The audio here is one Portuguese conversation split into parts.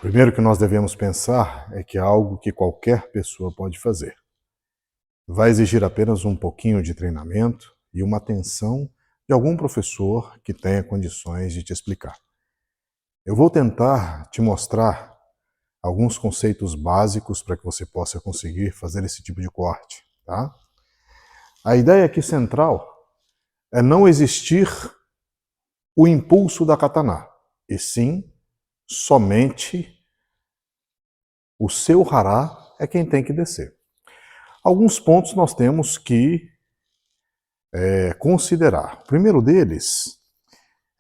Primeiro que nós devemos pensar é que é algo que qualquer pessoa pode fazer. Vai exigir apenas um pouquinho de treinamento e uma atenção de algum professor que tenha condições de te explicar. Eu vou tentar te mostrar alguns conceitos básicos para que você possa conseguir fazer esse tipo de corte, tá? A ideia aqui central é não existir o impulso da katana, e sim somente o seu hara é quem tem que descer. Alguns pontos nós temos que considerar. O primeiro deles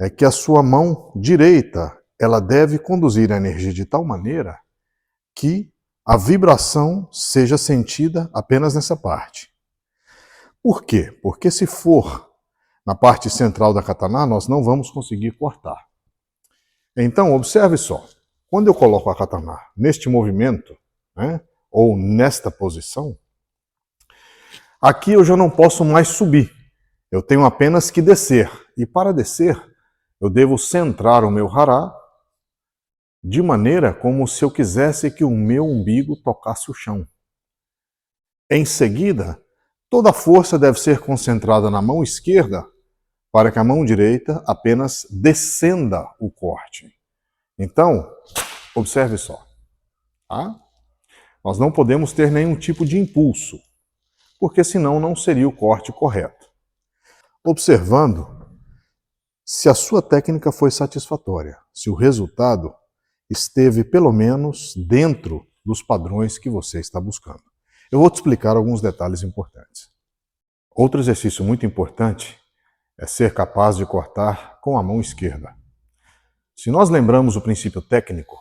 é que a sua mão direita ela deve conduzir a energia de tal maneira que a vibração seja sentida apenas nessa parte. Por quê? Porque se for na parte central da katana, nós não vamos conseguir cortar. Então, observe só. Quando eu coloco a katana neste movimento, né, ou nesta posição, aqui eu já não posso mais subir. Eu tenho apenas que descer. E para descer, eu devo centrar o meu hara de maneira como se eu quisesse que o meu umbigo tocasse o chão. Em seguida, toda a força deve ser concentrada na mão esquerda para que a mão direita apenas descenda o corte. Então, observe só. Tá? Nós não podemos ter nenhum tipo de impulso, porque senão não seria o corte correto. Observando se a sua técnica foi satisfatória, se o resultado esteve pelo menos dentro dos padrões que você está buscando. Eu vou te explicar alguns detalhes importantes. Outro exercício muito importante é ser capaz de cortar com a mão esquerda. Se nós lembramos o princípio técnico,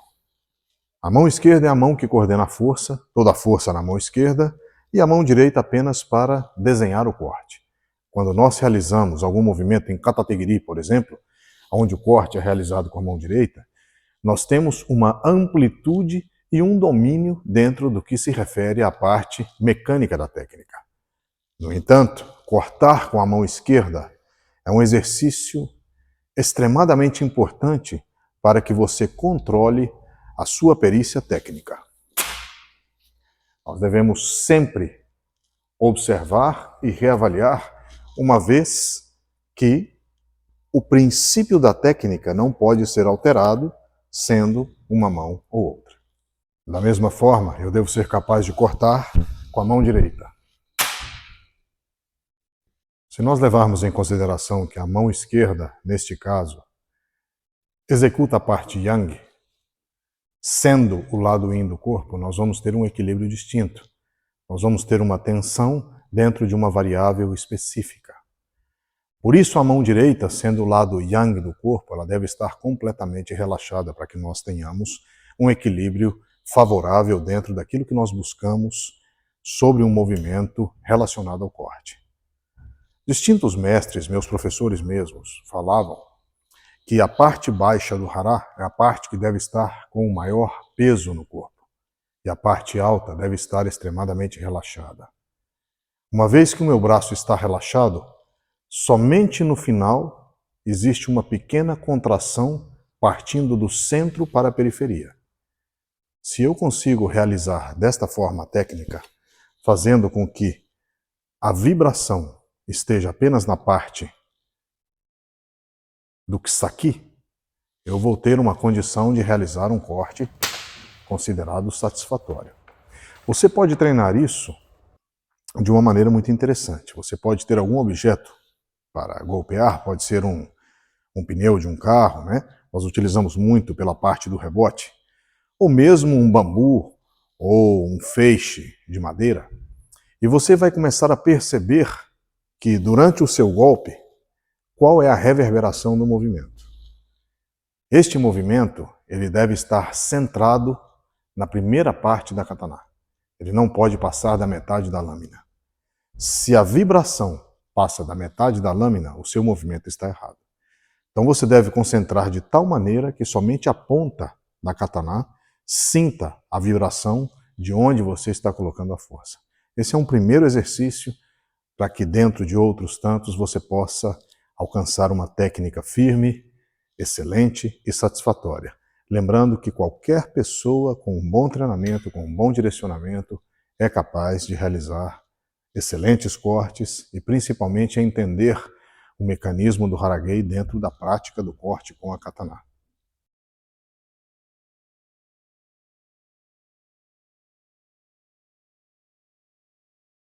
a mão esquerda é a mão que coordena a força, toda a força na mão esquerda, e a mão direita apenas para desenhar o corte. Quando nós realizamos algum movimento em kata-te-giri, por exemplo, onde o corte é realizado com a mão direita, nós temos uma amplitude e um domínio dentro do que se refere à parte mecânica da técnica. No entanto, cortar com a mão esquerda é um exercício extremadamente importante para que você controle a sua perícia técnica. Nós devemos sempre observar e reavaliar, uma vez que o princípio da técnica não pode ser alterado sendo uma mão ou outra. Da mesma forma, eu devo ser capaz de cortar com a mão direita. Se nós levarmos em consideração que a mão esquerda, neste caso, executa a parte yang, sendo o lado yin do corpo, nós vamos ter um equilíbrio distinto. Nós vamos ter uma tensão dentro de uma variável específica. Por isso, a mão direita, sendo o lado yang do corpo, ela deve estar completamente relaxada para que nós tenhamos um equilíbrio favorável dentro daquilo que nós buscamos sobre um movimento relacionado ao corte. Distintos mestres, meus professores mesmos, falavam que a parte baixa do hara é a parte que deve estar com o maior peso no corpo, e a parte alta deve estar extremadamente relaxada. Uma vez que o meu braço está relaxado, somente no final existe uma pequena contração partindo do centro para a periferia. Se eu consigo realizar desta forma a técnica, fazendo com que a vibração esteja apenas na parte do ksaki, eu vou ter uma condição de realizar um corte considerado satisfatório. Você pode treinar isso de uma maneira muito interessante. Você pode ter algum objeto para golpear, pode ser um pneu de um carro, né? Nós utilizamos muito pela parte do rebote, ou mesmo um bambu ou um feixe de madeira, e você vai começar a perceber que durante o seu golpe, qual é a reverberação do movimento. Este movimento, ele deve estar centrado na primeira parte da katana. Ele não pode passar da metade da lâmina. Se a vibração passa da metade da lâmina, o seu movimento está errado. Então você deve concentrar de tal maneira que somente a ponta da katana sinta a vibração de onde você está colocando a força. Esse é um primeiro exercício para que dentro de outros tantos você possa alcançar uma técnica firme, excelente e satisfatória. lembrando que qualquer pessoa com um bom treinamento, com um bom direcionamento, é capaz de realizar excelentes cortes e principalmente entender o mecanismo do Haragei dentro da prática do corte com a katana.